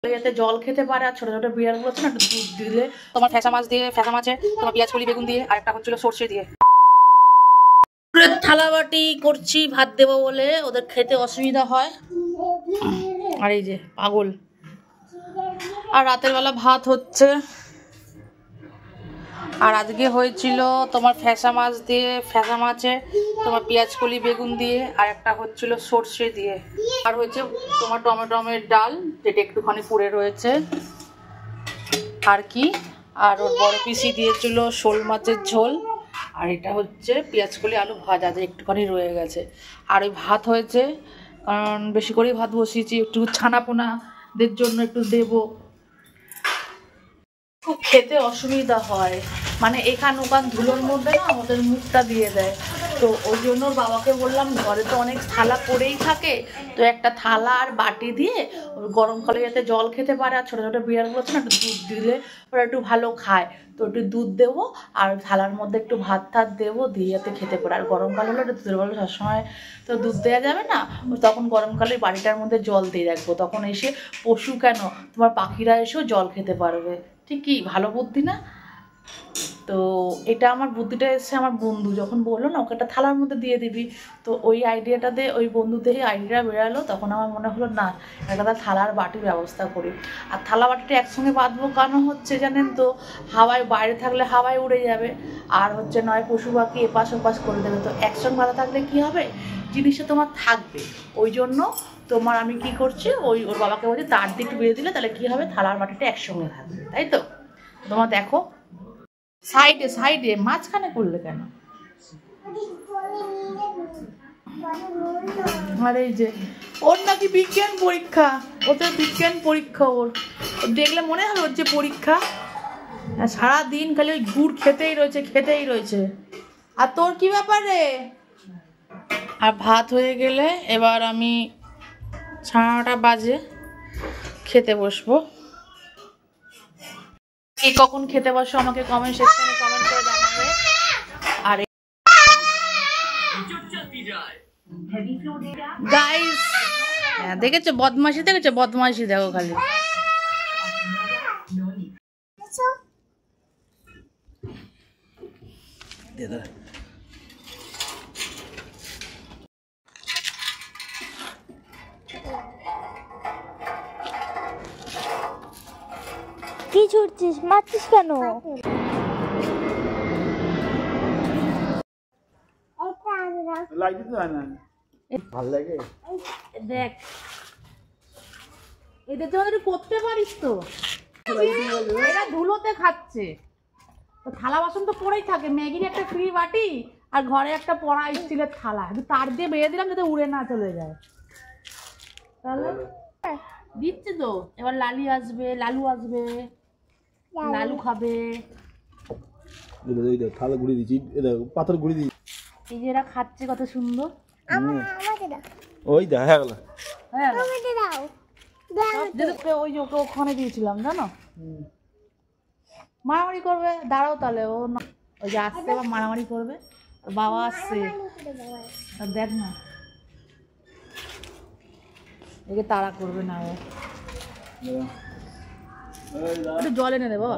যাতে জল খেতে পারে আর ছোট ছোট বিড়ালগুলো আছে না একটু দুধ দিলে তোমার ফ্যাসা মাছ দিয়ে ফ্যাসা মাছে তোমার পেঁয়াজ কলি বেগুন দিয়ে আর একটা হচ্ছিল সর্ষে দিয়ে থালা বাটি করছি ভাত দেবো বলে ওদের খেতে অসুবিধা হয়। আর এই যে পাগল। আর রাতের বেলা ভাত হচ্ছে। আর আজকে হয়েছিল তোমার ফ্যাসা মাছ দিয়ে ফ্যাসা মাছে তোমার পেঁয়াজ কলি বেগুন দিয়ে আর একটা হচ্ছিল সর্ষে দিয়ে আর হয়েছে তোমার টমেটোমের ডাল যেটা একটুখানি পুড়ে রয়েছে আর কি। আর ওর বড় পিসি দিয়েছিল শোল মাছের ঝোল আর এটা হচ্ছে পেঁয়াজ কলি আলু ভাজা যে একটুখানি রয়ে গেছে। আর ওই ভাত হয়েছে কারণ বেশি করেই ভাত বসিয়েছি একটু ছানাপোনাদের জন্য একটু দেবো। খুব খেতে অসুবিধা হয় মানে এখান ওখান ধুলোর মধ্যে না আমাদের মুখটা দিয়ে দেয়। তো ওই জন্য বাবাকে বললাম ঘরে তো অনেক থালা পড়েই থাকে তো একটা থালা আর বাটি দিয়ে ওর গরমকালে যাতে জল খেতে পারে আর ছোটো ছোটো বিড়ালগুলো আছে না একটু দুধ দিলে ওরা একটু ভালো খায় তো একটু দুধ দেবো আর থালার মধ্যে একটু ভাত টাত দেবো দিয়ে যাতে খেতে পারে। আর গরমকাল হলে একটু দুধের বলে সবসময় তো দুধ দেওয়া যাবে না তখন গরমকালে বাড়িটার মধ্যে জল দিয়ে রাখবো তখন এসে পশু কেন তোমার পাখিরা এসেও জল খেতে পারবে। ঠিকই ভালো বুদ্ধি না? তো এটা আমার বুদ্ধিটা এসছে আমার বন্ধু যখন বললো না ওকে একটা থালার মধ্যে দিয়ে দিবি তো ওই আইডিয়াটাতে ওই বন্ধু থেকে আইডিয়া বেরালো তখন আমার মনে হলো না একটা থালার বাটির ব্যবস্থা করি। আর থালা বাটিটা একসঙ্গে বাঁধবো কারণ হচ্ছে জানেন তো হাওয়ায় বাইরে থাকলে হাওয়ায় উড়ে যাবে আর হচ্ছে নয় পশু পাখি এপাশ ওপাশ করে দেবে তো একসঙ্গে বাঁধা থাকলে কি হবে জিনিসটা তোমার থাকবে। ওই জন্য তোমার আমি কি করছি ওর বাবাকে বলছি তার দিকে বেঁধে দিলে তাহলে কি হবে থালার বাটিটা একসঙ্গে থাকবে তাই তো। তোমার দেখো সাইডে সাইডে মাঝখানে করলে কেন? আর এই যে ওর নাকি বিজ্ঞান পরীক্ষা ওদের বিজ্ঞান পরীক্ষা ওর দেখলে মনে হয় ওর যে পরীক্ষা সারাদিন খালি ওই গুড় খেতেই রয়েছে। আর তোর কি ব্যাপার রে? আর ভাত হয়ে গেলে এবার আমি 9:30 বাজে খেতে বসবো। কে কখন খেতে বসো আমাকে কমেন্ট সেকশনে কমেন্ট করে জানাবে। আর গাইস দেখেছো বদমাশি দেখো খালি। কি ছুটছিস মারছিস কেন? দেখ এদের জন্য করতে পারিস তো এরা ধুলোতে খাচ্ছে তো থালা বাসন তো পড়েই থাকে ম্যাগির একটা ফ্রি বাটি আর ঘরে একটা পড়া স্টিলের থালা তার দিয়ে বেড়ে দিলাম যাতে উড়ে না চলে যায়। তাহলে দিচ্ছে তো এবার লালু আসবে লালু খাবে থালা ঘুরিয়ে দিচ্ছি পাথর ঘুরিয়ে দিচ্ছি এই যে এরা খাচ্ছে কত সুন্দর। ওই দা হয়ে গেল ওই যে ওকে ওখানে দিয়েছিলাম জানো মারামারি করবে দাঁড়াও তাহলে ও ওই যে আসছে এবার মারামারি করবে বাবা আসছে দেখ না একে তাড়া করবে না ও একটু জল এনে দে বাবা।